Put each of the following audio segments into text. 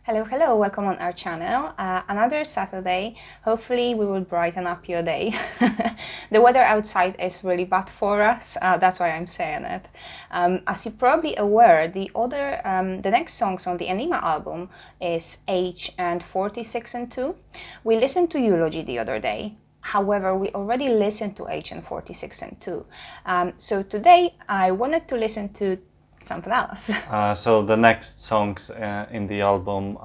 Hello, hello, welcome on our channel. Another Saturday. Hopefully we will brighten up your day. The weather outside is really bad for us, that's why I'm saying it. As you're probably aware, the next songs on the Enigma album is H and 46 and 2. We listened to Eulogy the other day. However, we already listened to H and 46 and 2. So today I wanted to listen to something else. So the next songs in the album,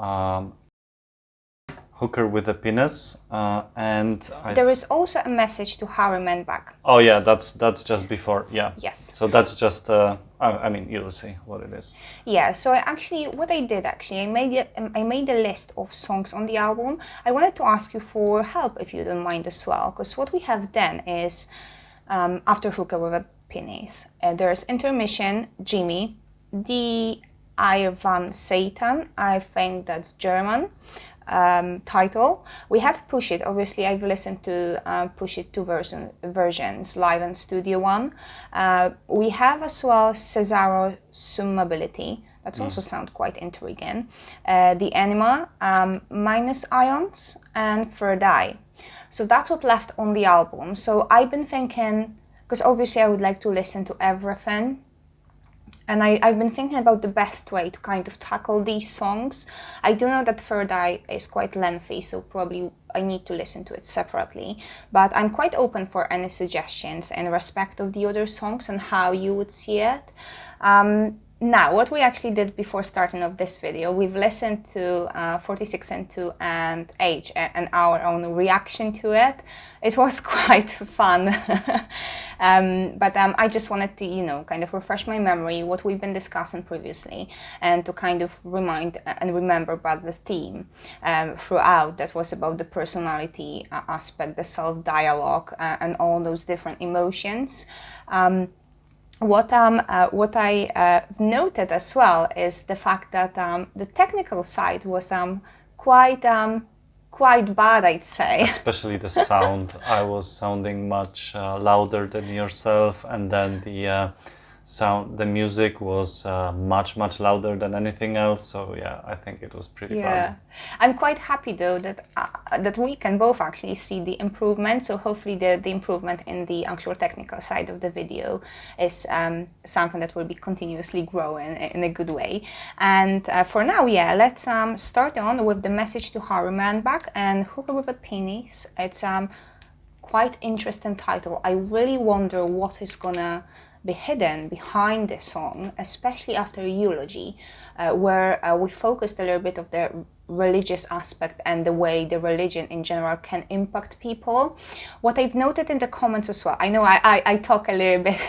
Hooker with a Penis, and there is also a message to Harry Manback. Oh yeah, that's just before, yeah. Yes. So that's just, I mean, you'll see what it is. Yeah, so I made a list of songs on the album. I wanted to ask you for help if you don't mind as well, because what we have done is, after Hooker with a Penis, there's Intermission, Jimmy, the Van Satan, I think that's German title. We have Push It. Obviously, I've listened to Push It 2 versions, live and studio one. We have as well Cesaro Summability. That's also sound quite intriguing. The Anima, Minus Ions, and Third Eye. So that's what left on the album. So I've been thinking, because obviously I would like to listen to everything. And I've been thinking about the best way to kind of tackle these songs. I do know that Third Eye is quite lengthy, so probably I need to listen to it separately. But I'm quite open for any suggestions in respect of the other songs and how you would see it. Now, what we actually did before starting of this video, we've listened to 46 and 2 and H and our own reaction to it. It was quite fun. But I just wanted to, kind of refresh my memory, what we've been discussing previously, and to kind of remind and remember about the theme throughout that was about the personality aspect, the self-dialogue, and all those different emotions. What I noted as well is the fact that the technical side was quite bad, I'd say. Especially the sound. I was sounding much louder than yourself, and then the music was much louder than anything else. So yeah, I think it was pretty bad. I'm quite happy though that we can both actually see the improvement. So hopefully the improvement in the actual technical side of the video is something that will be continuously growing in a good way. And for now, let's start on with the message to Harry Manback and Hooker with a Penis. It's quite interesting title. I really wonder what is gonna be hidden behind the song, especially after Eulogy, where we focused a little bit of the religious aspect and the way the religion in general can impact people. What I've noted in the comments as well, I know I talk a little bit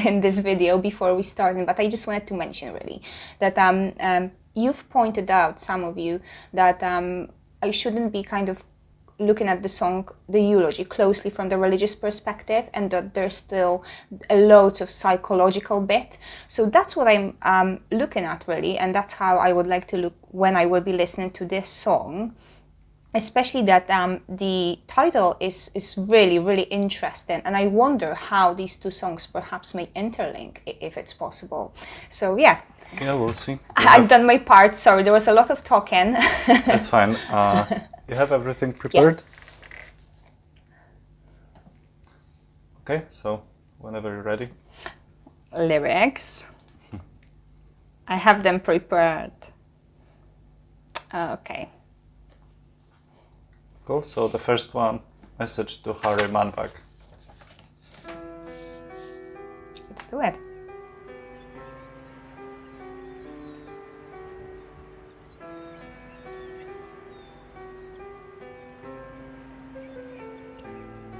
in this video before we started, but I just wanted to mention really that you've pointed out, some of you, that I shouldn't be kind of looking at the song, the Eulogy, closely from the religious perspective, and that there's still loads of psychological bit. So that's what I'm looking at really, and that's how I would like to look when I will be listening to this song. Especially that the title is really interesting, and I wonder how these two songs perhaps may interlink, if it's possible. So yeah, we'll see. I've done my part. Sorry, there was a lot of talking. That's fine. You have everything prepared? Yeah. Okay, so whenever you're ready. Lyrics. I have them prepared. Okay. Cool, so the first one, message to Harry Manback. Let's do it.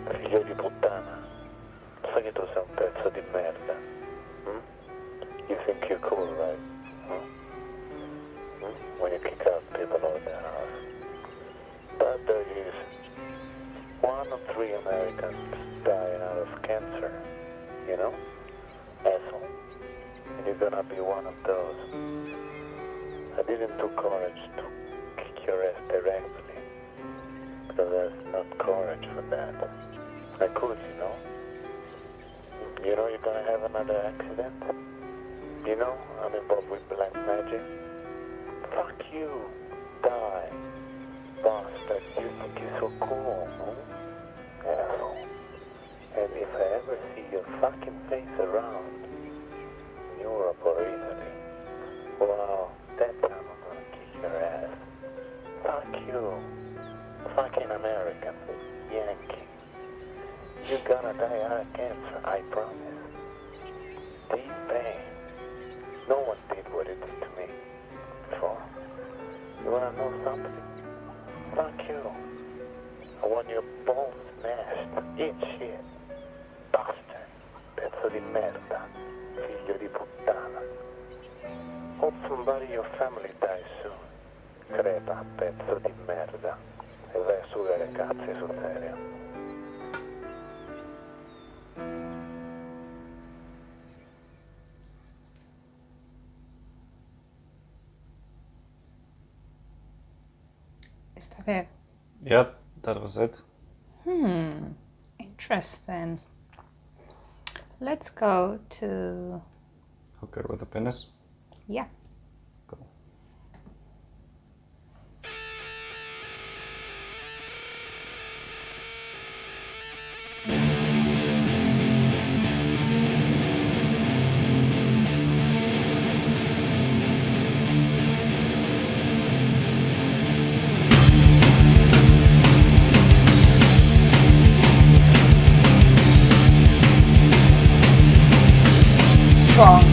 Figlio di puttana, sai che tu sei un pezzo di merda? You think you're cool, right? When you kick out people out of their house. But there is 1 in 3 Americans dying out of cancer, you know? Asshole. And you're gonna be one of those. I didn't do courage to kick your ass directly, because there's not courage for that. I could, you know? You know you're gonna have another accident? You know I'm involved with black magic. Fuck you. Die. Bastard. You think you're so cool, huh? Asshole. And if I ever see your fucking face around Europe or Italy, well, that time I'm gonna kick your ass. Fuck you. Fucking American. Yankee. You're gonna die out of cancer, I promise. Deep pain. No one did what it did to me before. You wanna know something? Fuck you. I want your balls smashed. Eat shit. Bastard. Pezzo di merda. Figlio di puttana. Hope somebody in your family dies soon. Crepa, pezzo di merda. E vai a sugare cazzi sul serio. Is that it? Yeah, that was it. Interesting. Let's go to... Hooker with a penis. Yeah. Go. Strong.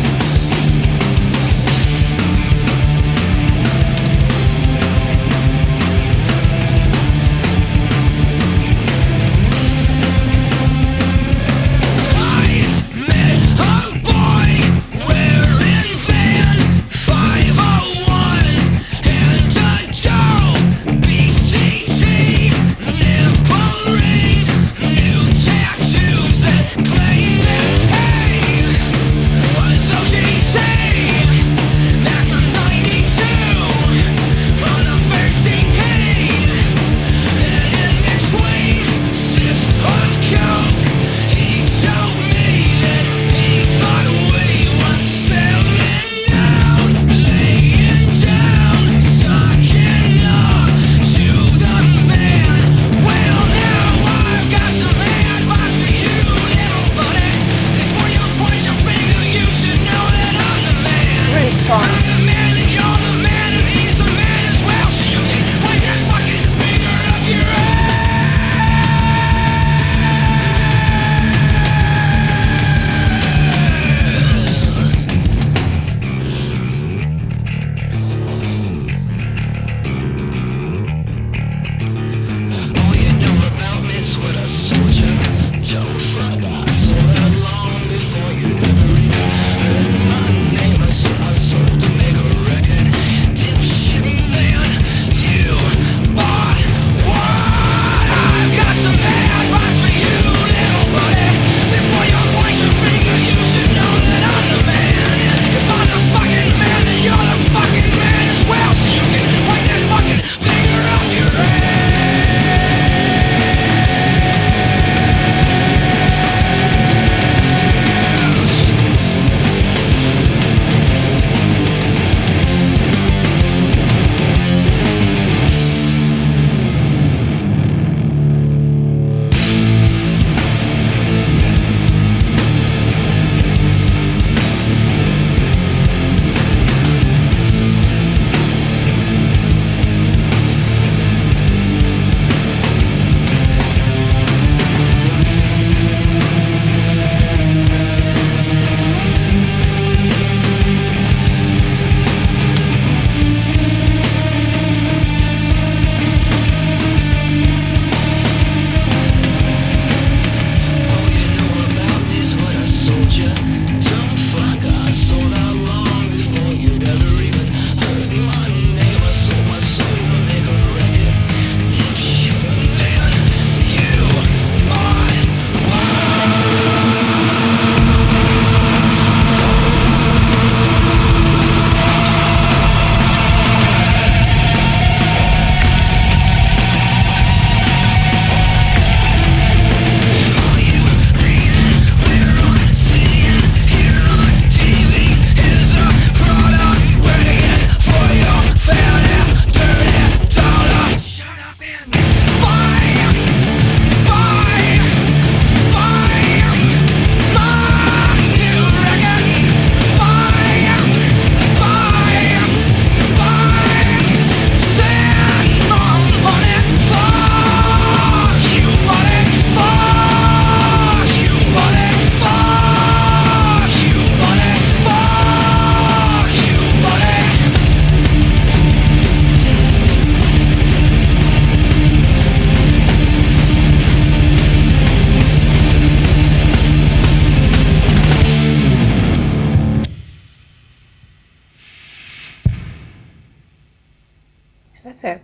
Is that it?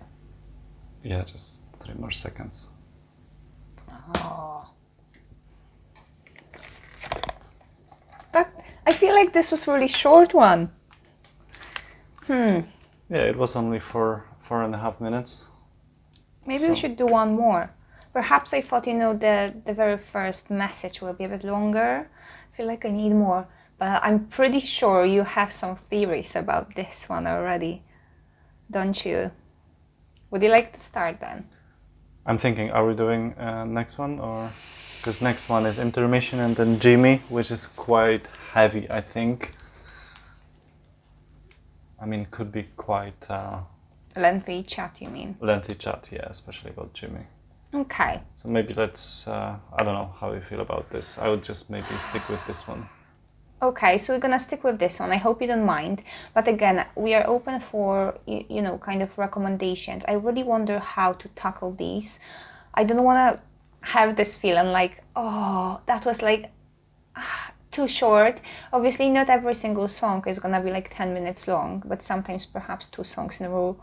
Yeah, just 3 more seconds. Oh. But I feel like this was a really short one. Yeah, it was only 4.5 minutes. Maybe So- we should do one more. Perhaps I thought, the very first message will be a bit longer. I feel like I need more. But I'm pretty sure you have some theories about this one already, don't you? Would you like to start then? I'm thinking, are we doing next one or? Because next one is intermission and then Jimmy, which is quite heavy, I think. I mean, could be quite Lengthy chat, you mean? lengthy chat, yeah, especially about Jimmy. Okay. So maybe let's, I don't know how you feel about this. I would just maybe stick with this one. Okay, so we're gonna stick with this one. I hope you don't mind. But again, we are open for, kind of recommendations. I really wonder how to tackle these. I don't want to have this feeling like, oh, that was like too short. Obviously, not every single song is gonna be like 10 minutes long, but sometimes perhaps 2 songs in a row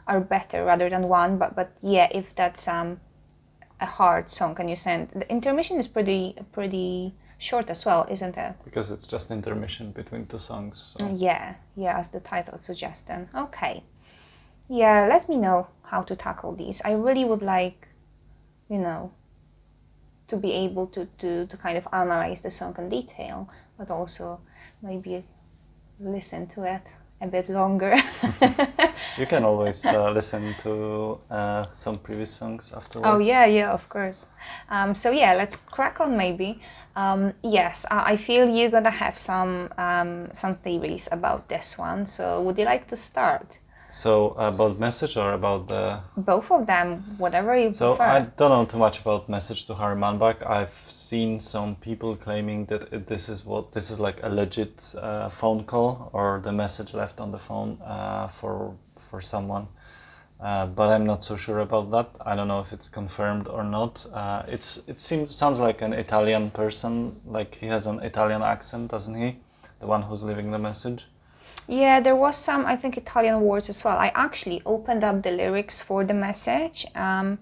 are better rather than one. But yeah, if that's a hard song and you send, the intermission is pretty short as well, isn't it? Because it's just intermission between 2 songs. So. Yeah, as the title suggests then. Okay. Yeah, let me know how to tackle these. I really would like, to be able to kind of analyze the song in detail, but also maybe listen to it a bit longer. You can always listen to some previous songs afterwards. Oh, yeah, of course. So yeah, let's crack on maybe. Yes, I feel you're gonna have some theories about this one. So would you like to start? So about message or about the... Both of them, whatever you So prefer. I don't know too much about message to Harry Manback. I've seen some people claiming that this is like a legit phone call or the message left on the phone for someone. But I'm not so sure about that. I don't know if it's confirmed or not. Sounds like an Italian person, like he has an Italian accent, doesn't he? The one who's leaving the message. Yeah, there was some, I think, Italian words as well. I actually opened up the lyrics for the message, and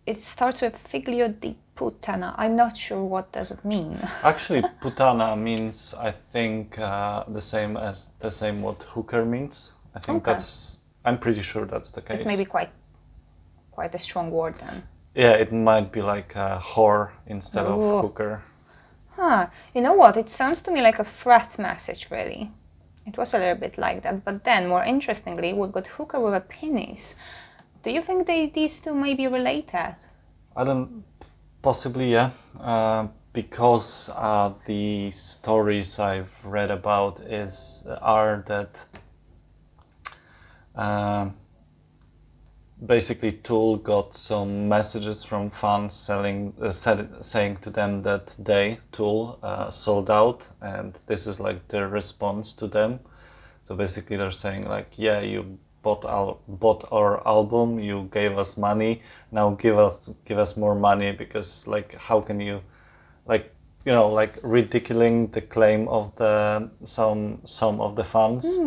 it starts with figlio di puttana. I'm not sure what does it mean. Actually, putana means, I think, the same what hooker means. I think Okay. I'm pretty sure that's the case. It may be quite a strong word then. Yeah, it might be like a whore instead Ooh. of hooker. Huh. You know what? It sounds to me like a threat message, really. It was a little bit like that. But then, more interestingly, we've got hooker with a penis. Do you think these two may be related? Possibly, yeah. Because the stories I've read about are that basically Tool got some messages from fans saying to them that Tool sold out, and this is like their response to them. So basically they're saying like, yeah, you bought our album, you gave us money, now give us more money, because like how can you like ridiculing the claim of some of the fans.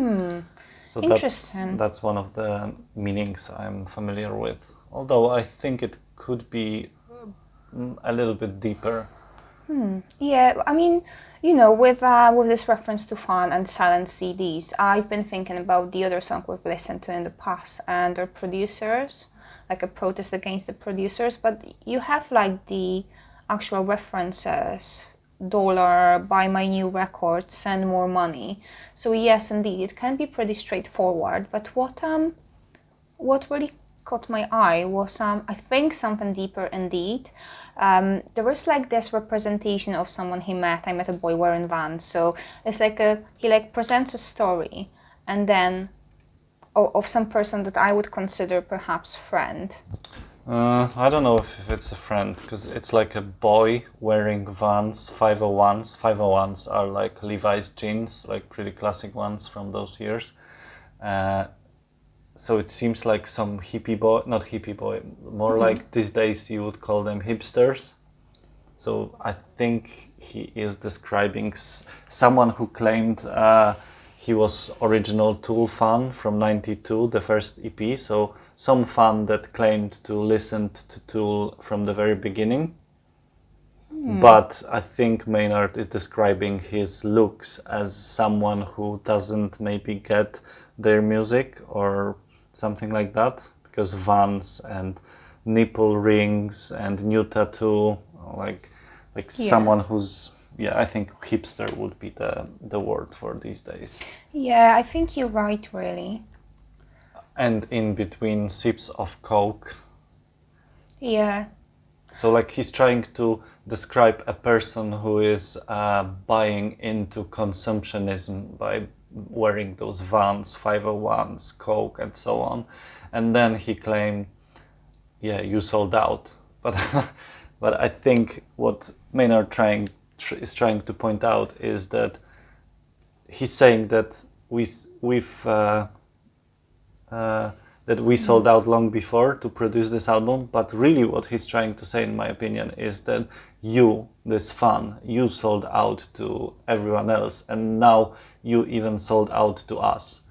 So Interesting. that's one of the meanings I'm familiar with. Although I think it could be a little bit deeper. Yeah, I mean, with this reference to fan and silent CDs, I've been thinking about the other song we've listened to in the past and their producers, like a protest against the producers. But you have like the actual references: dollar, buy my new record, send more money. So yes, indeed, it can be pretty straightforward. But what really caught my eye was I think something deeper indeed. There was like this representation of someone he met. I met a boy wearing Vans. So it's like he like presents a story, and then of some person that I would consider perhaps friend. I don't know if it's a friend, because it's like a boy wearing Vans 501s. 501s are like Levi's jeans, like pretty classic ones from those years. So it seems like some not hippie boy, more like these days you would call them hipsters. So I think he is describing someone who claimed he was original Tool fan from '92, the first EP. So some fan that claimed to listen to Tool from the very beginning. But I think Maynard is describing his looks as someone who doesn't maybe get their music or something like that, because Vans and nipple rings and new tattoo, like someone who's, yeah, I think hipster would be the word for these days. Yeah, I think you're right, really. And in between sips of Coke. Yeah. So like he's trying to describe a person who is buying into consumptionism by wearing those Vans, 501s, Coke and so on. And then he claimed, yeah, you sold out. But but I think what Maynard is trying to point out is that he's saying that we sold out long before to produce this album, but really what he's trying to say, in my opinion, is that you, this fan, you sold out to everyone else, and now you even sold out to us.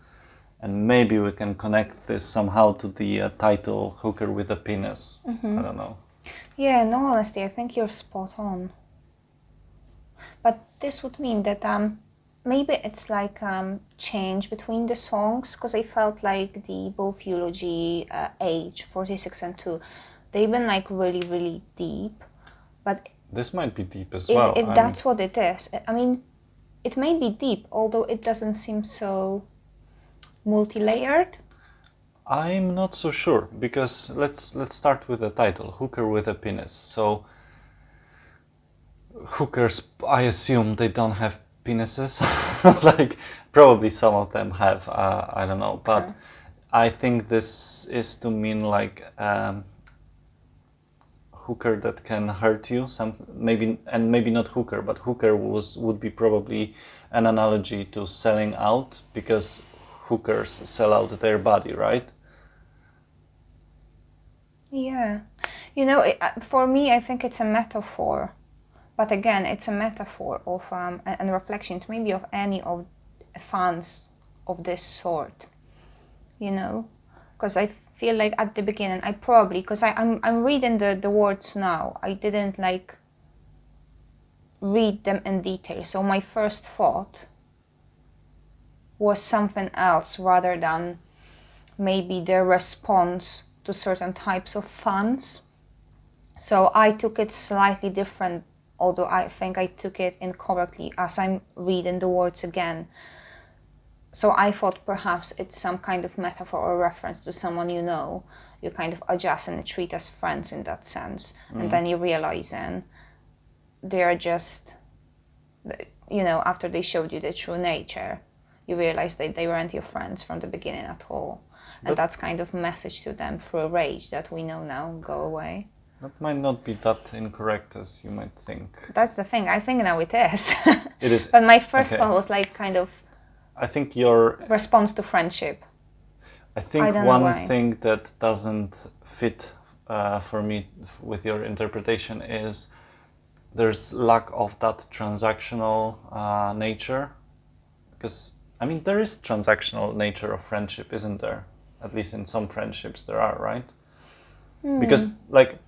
And maybe we can connect this somehow to the title "Hooker with a Penis." I don't know. Yeah, no, honestly, I think you're spot on. But this would mean that maybe it's like change between the songs, because I felt like the both Eulogy, Age, 46 and 2, they've been like really, really deep. But this might be deep as well. If that's what it is, I mean, it may be deep, although it doesn't seem so multi-layered. I'm not so sure, because let's start with the title, Hooker with a Penis. So hookers, I assume they don't have penises. Like probably some of them have, I don't know, but I think this is to mean like hooker that can hurt you, maybe not hooker, but hooker would be probably an analogy to selling out, because hookers sell out their body, right? Yeah, you know, for me, I think it's a metaphor. But again, it's a metaphor of and reflection to maybe of any of fans of this sort, you know, because I feel like at the beginning I probably, because I'm reading the words now, I didn't like read them in detail, so my first thought was something else rather than maybe their response to certain types of fans. So I took it slightly different, although I think I took it incorrectly as I'm reading the words again. So I thought perhaps it's some kind of metaphor or reference to someone you know, you kind of adjust and treat as friends in that sense. And then you realizing they are just, you know, after they showed you the true nature, you realize that they weren't your friends from the beginning at all. And that's kind of message to them through rage that we know now, go away. That might not be that incorrect as you might think. That's the thing. I think now it is. It is. But my first thought was like kind of I think your response to friendship. I think one thing that doesn't fit for me with your interpretation is there's lack of that transactional nature. Because, I mean, there is transactional nature of friendship, isn't there? At least in some friendships there are, right? Because, like,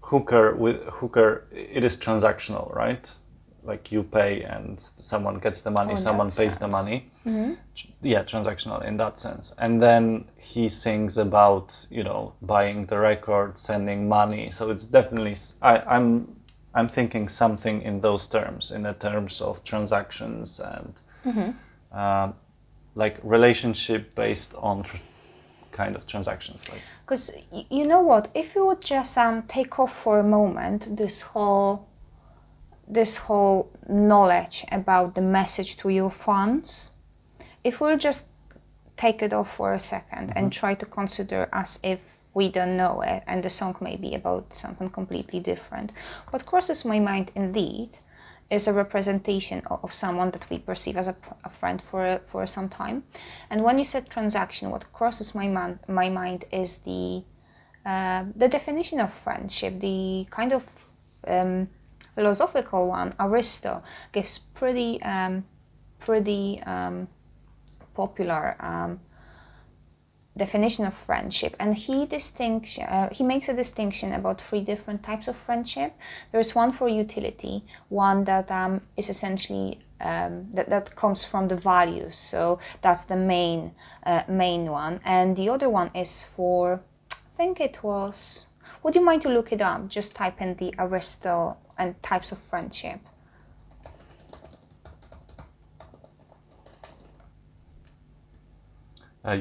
hooker, it is transactional, right? Like you pay and someone gets the money, someone pays the money. Yeah, transactional in that sense. And then he sings about, you know, buying the record, sending money. So it's definitely, I'm thinking something in those terms, in the terms of transactions and like relationship based on kind of transactions. Like, because you know what, if you would just take off for a moment this whole knowledge about the message to your fans, if we'll just take it off for a second and try to consider as if we don't know it and the song may be about something completely different, what crosses my mind indeed is a representation of someone that we perceive as a friend for some time. And when you said transaction, what crosses my mind is the definition of friendship, the kind of philosophical one. Aristo gives pretty popular definition of friendship, and he makes a distinction about 3 different types of friendship. There's one for utility, one that is essentially that comes from the values, so that's the main one, and the other one is for, I think it was, would you mind to look it up? Just type in the Aristotle and types of friendship.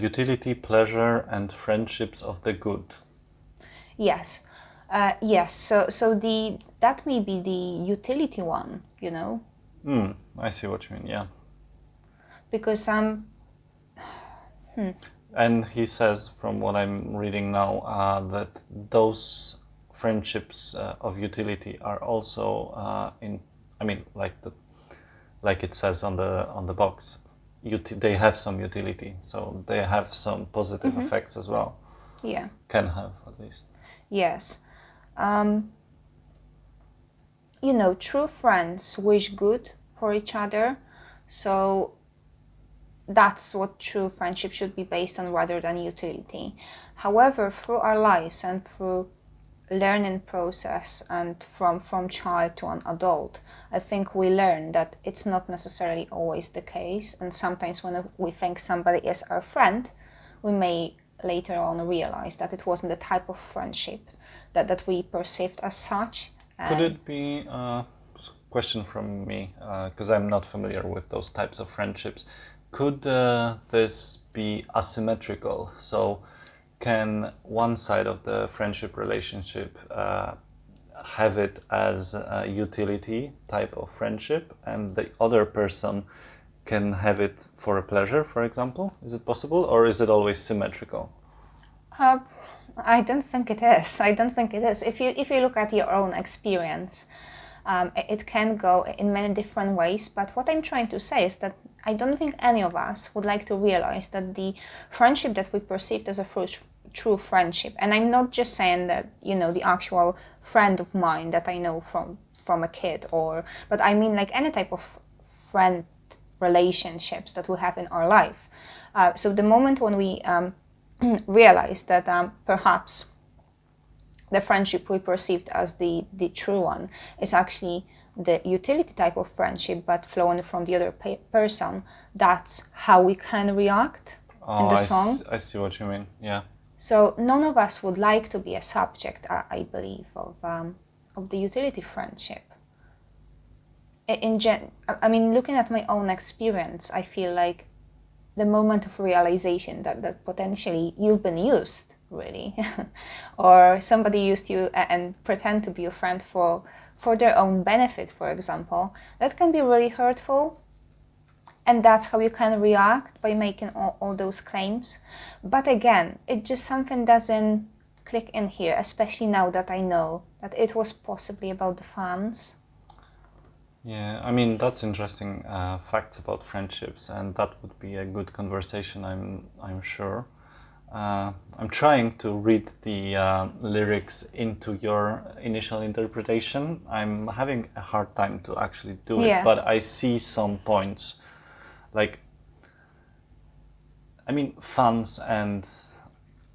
Utility, pleasure, and friendships of the good. Yes, yes. So that may be the utility one, you know. I see what you mean. Yeah. Because And he says, from what I'm reading now, that those friendships of utility are also like it says on the box, they have some utility, so they have some positive effects as well. Yeah. Can have, at least. Yes. You know, true friends wish good for each other, so that's what true friendship should be based on rather than utility. However, through our lives and through learning process and from child to an adult, I think we learn that it's not necessarily always the case, and sometimes when we think somebody is our friend, we may later on realize that it wasn't the type of friendship that we perceived as such. Could it be a question from me, because I'm not familiar with those types of friendships, could this be asymmetrical? So can one side of the friendship relationship have it as a utility type of friendship, and the other person can have it for a pleasure, for example? Is it possible, or is it always symmetrical? I don't think it is. I don't think it is. If you look at your own experience, it can go in many different ways. But what I'm trying to say is that I don't think any of us would like to realize that the friendship that we perceived as a true friendship, and I'm not just saying that, you know, the actual friend of mine that I know from a kid, but I mean like any type of friend relationships that we have in our life. So the moment when we realize that perhaps the friendship we perceived as the true one is actually the utility type of friendship, but flowing from the other person, that's how we can react in the song. I see what you mean, yeah. So none of us would like to be a subject, I believe, of the utility friendship. I mean, looking at my own experience, I feel like the moment of realization that potentially you've been used, really, or somebody used you and pretend to be a friend for their own benefit, for example, that can be really hurtful. And that's how you can react, by making all those claims. But again, it just something doesn't click in here, especially now that I know that it was possibly about the fans. Yeah, I mean, that's interesting facts about friendships, and that would be a good conversation, I'm sure. I'm trying to read the lyrics into your initial interpretation. I'm having a hard time to actually do it, but I see some points. Like, I mean, fans, and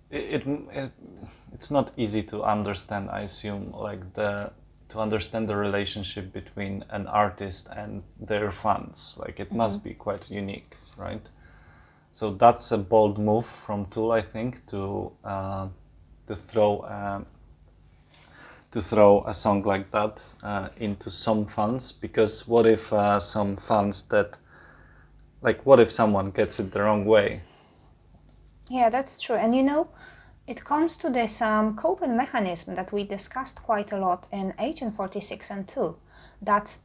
it's not easy to understand, I assume, like to understand the relationship between an artist and their fans. Like, it must be quite unique, right? So that's a bold move from Tool, I think, to throw a song like that into some fans. Because what if some fans what if someone gets it the wrong way? Yeah, that's true. And you know, it comes to this coping mechanism that we discussed quite a lot in Agent 46 and 2. That's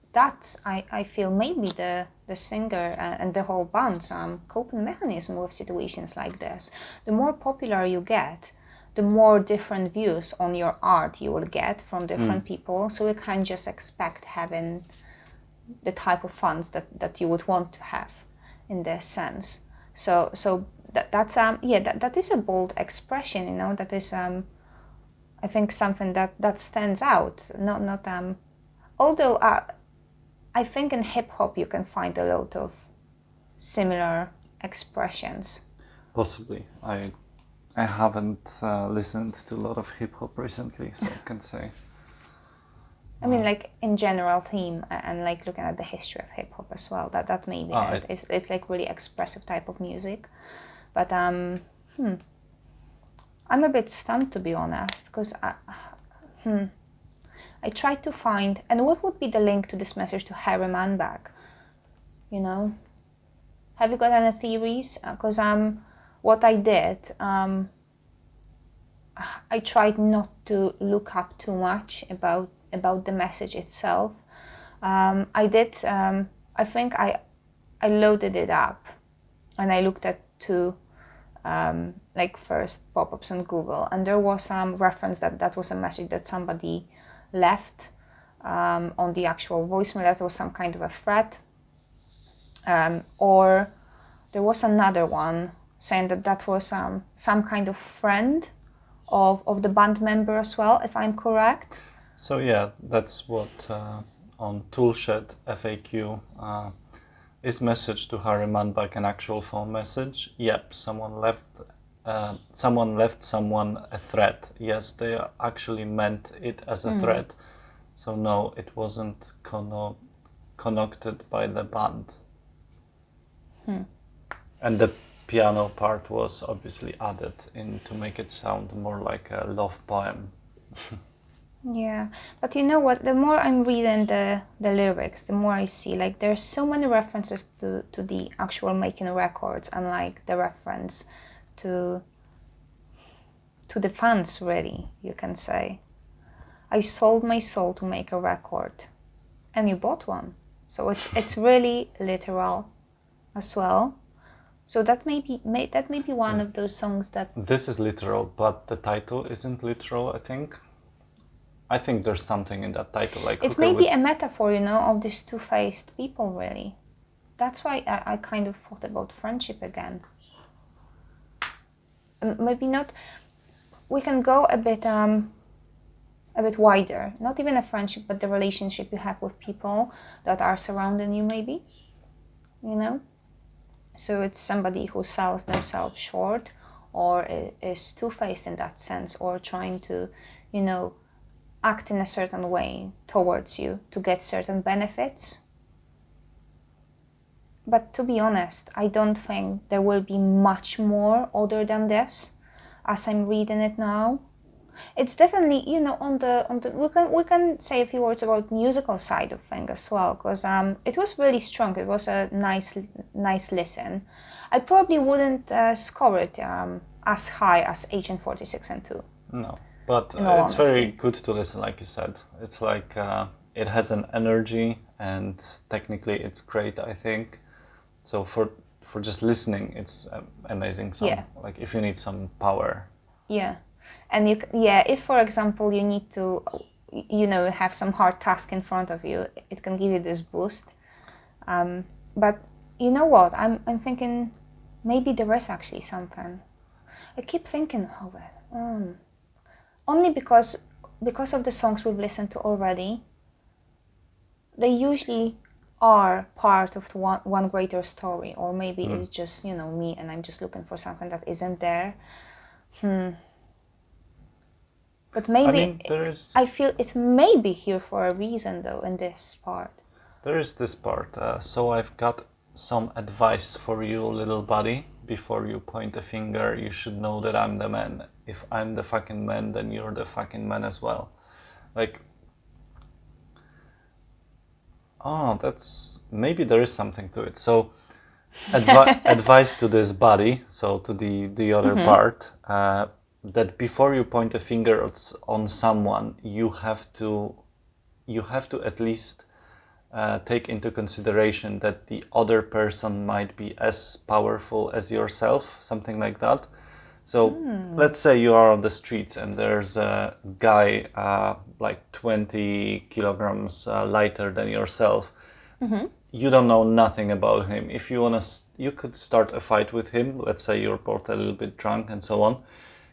I feel maybe the singer and the whole band's coping mechanism with situations like this. The more popular you get, the more different views on your art you will get from different people. So you can't just expect having the type of fans that you would want to have in this sense. So that is a bold expression, you know, that is I think something that stands out. Not although I think in hip hop you can find a lot of similar expressions. Possibly. I haven't listened to a lot of hip hop recently, so I can say. I mean, like in general theme, and like looking at the history of hip hop as well. That may be it. It's like really expressive type of music, but I'm a bit stunned, to be honest, because I tried to find, and what would be the link to this message to Harry Manback? You know, have you got any theories? Because what I did, I tried not to look up too much about the message itself. I did. I think I loaded it up, and I looked at two like first pop-ups on Google, and there was some reference that was a message that somebody left on the actual voicemail. That was some kind of a threat, or there was another one saying that was some kind of friend of the band member as well, if I'm correct. So yeah, that's what on Toolshed FAQ is message to Harry Manback an actual phone message. Yep, someone left someone a threat. Yes, they actually meant it as a threat. So no, it wasn't connected by the band. And the piano part was obviously added in to make it sound more like a love poem. Yeah, but you know what? The more I'm reading the lyrics, the more I see like there's so many references to the actual making records, and like the reference to the fans, really, you can say. I sold my soul to make a record, and you bought one. So it's really literal as well. So that may be one of those songs that... This is literal, but the title isn't literal, I think. I think there's something in that title. Like it may be a metaphor, you know, of these two-faced people, really. That's why I kind of thought about friendship again. Maybe not... We can go a bit wider. Not even a friendship, but the relationship you have with people that are surrounding you, maybe. You know? So it's somebody who sells themselves short, or is two-faced in that sense, or trying to, you know, act in a certain way towards you to get certain benefits. But to be honest, I don't think there will be much more other than this as I'm reading it now. It's definitely, you know, on the we can say a few words about musical side of things as well, because it was really strong. It was a nice listen. I probably wouldn't score it as high as Agent 46 and 2. No. But it's honesty. Very good to listen, like you said. It's like it has an energy, and technically it's great, I think. So for just listening, it's amazing song. Yeah. Like if you need some power. Yeah, and if for example you need to, you know, have some hard task in front of you, it can give you this boost. But you know what? I'm thinking maybe there is actually something. I keep thinking of it. Only because of the songs we've listened to already, they usually are part of one greater story, or maybe it's just, you know, me and I'm just looking for something that isn't there. But maybe I feel it may be here for a reason, though, in this part. There is this part. So I've got some advice for you, little buddy. Before you point a finger, you should know that I'm the man. If I'm the fucking man, then you're the fucking man as well. Like, maybe there is something to it. So, advice to this buddy, so to the other part, that before you point a finger on someone, you have to at least take into consideration that the other person might be as powerful as yourself, something like that. So let's say you are on the streets and there's a guy like 20 kilograms lighter than yourself. You don't know nothing about him. If you you could start a fight with him. Let's say you're both a little bit drunk and so on.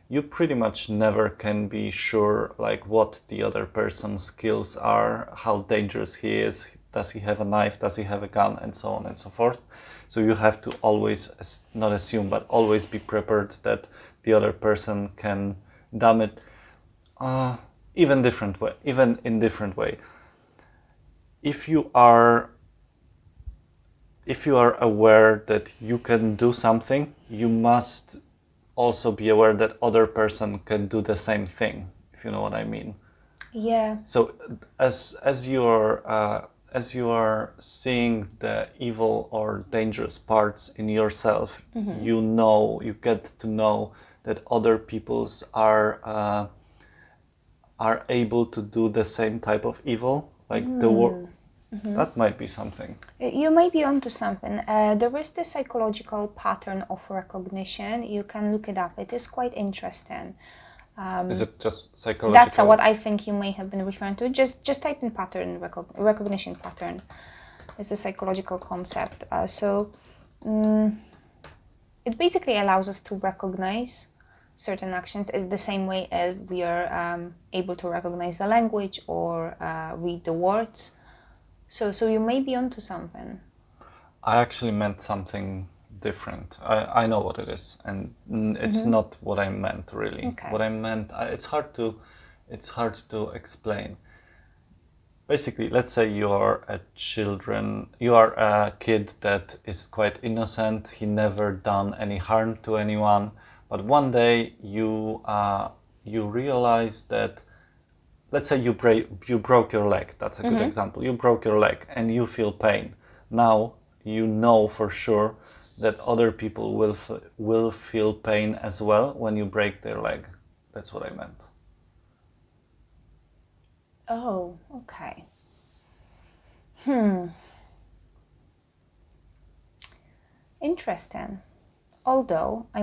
You pretty much never can be sure like what the other person's skills are, how dangerous he is. Does he have a knife? Does he have a gun? And so on and so forth. So you have to always, not assume, but always be prepared that the other person can dumb it even in different way. If you are aware that you can do something, you must also be aware that other person can do the same thing, if you know what I mean. Yeah. So as you are seeing the evil or dangerous parts in yourself, you get to know that other people's are able to do the same type of evil, like the war. That might be something. You may be onto something. There is the psychological pattern of recognition. You can look it up. It is quite interesting. Is it just psychological? That's what I think you may have been referring to. Just type in pattern, recognition pattern. It's a psychological concept. It basically allows us to recognize certain actions in the same way as we are able to recognize the language or read the words. So you may be onto something. I actually meant something different. I know what it is, and it's not what I meant really. Okay. What I meant, it's hard to explain. Basically, let's say you are a kid that is quite innocent. He never done any harm to anyone, but one day you realize that, let's say you broke your leg. That's a good example. You broke your leg and you feel pain. Now you know for sure that other people will feel pain as well when you break their leg. That's what I meant. Oh, okay. Interesting. Although I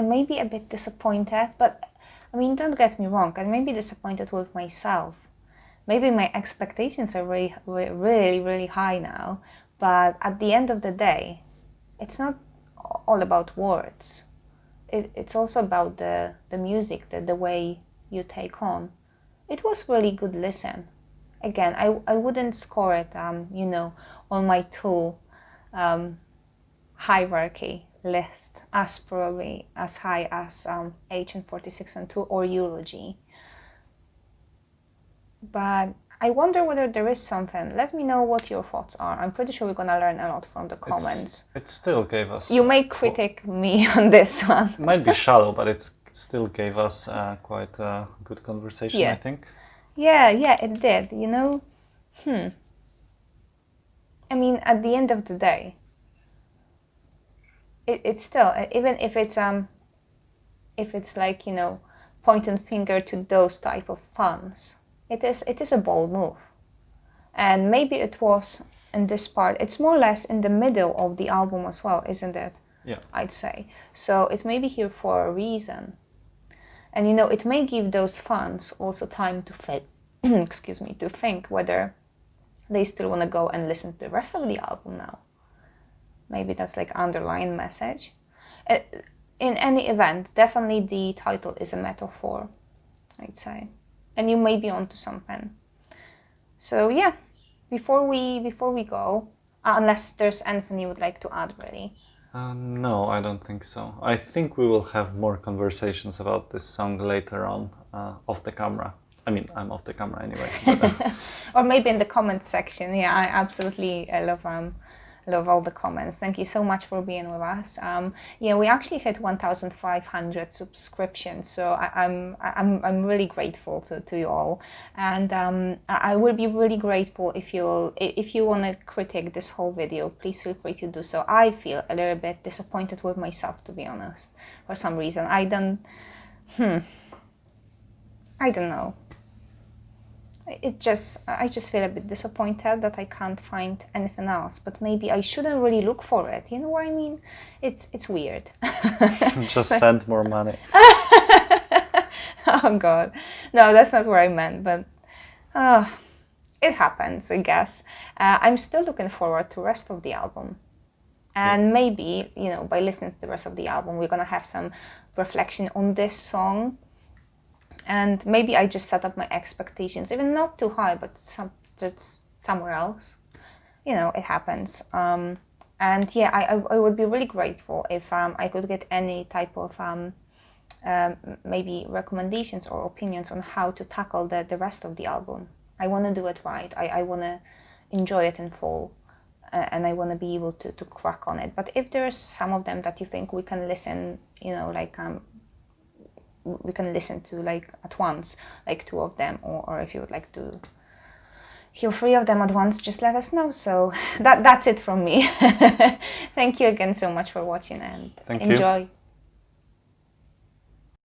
may be a bit disappointed, but I mean, don't get me wrong, I may be disappointed with myself. Maybe my expectations are really, really, really high now, but at the end of the day, it's not all about words. It's also about the music, the way you take on. It was really good listen. Again, I wouldn't score it, on my two hierarchy list as probably as high as HN46 and 2 or Eulogy. But I wonder whether there is something. Let me know what your thoughts are. I'm pretty sure we're gonna learn a lot from the comments. It still gave us... You may critique me on this one. It might be shallow, but it still gave us quite a good conversation, Yeah. I think. Yeah, it did, I mean, at the end of the day, it's still, even if it's like, pointing finger to those type of fans, it is a bold move. And maybe it was in this part, it's more or less in the middle of the album as well, isn't it? Yeah. I'd say. So it may be here for a reason. And it may give those fans also time to to think whether they still want to go and listen to the rest of the album now. Maybe that's like underlying message. In any event, definitely the title is a metaphor, I'd say. And you may be onto something. So yeah, before we go, unless there's anything you would like to add, really. No, I don't think so. I think we will have more conversations about this song later on, off the camera. I mean, I'm off the camera anyway. But, or maybe in the comments section. Yeah, I absolutely love all the comments. Thank you so much for being with us. We actually hit 1,500 subscriptions, so I'm really grateful to you all, and I will be really grateful if you want to critique this whole video. Please feel free to do so. I feel a little bit disappointed with myself, to be honest, for some reason. I don't know. I just feel a bit disappointed that I can't find anything else, but maybe I shouldn't really look for it. You know what I mean? It's weird. just send more money. Oh God, no, that's not what I meant. But it happens, I guess. I'm still looking forward to the rest of the album, and maybe by listening to the rest of the album, we're gonna have some reflection on this song. And maybe I just set up my expectations, even not too high, but just somewhere else. It happens. And yeah, I would be really grateful if I could get any type of maybe recommendations or opinions on how to tackle the rest of the album. I want to do it right. I want to enjoy it in full, and I want to be able to crack on it. But if there's some of them that you think we can listen, like we can listen to like at once, like 2 of them, or if you would like to hear 3 of them at once, just let us know. So that's it from me. Thank you again so much for watching, and Thank you. enjoy.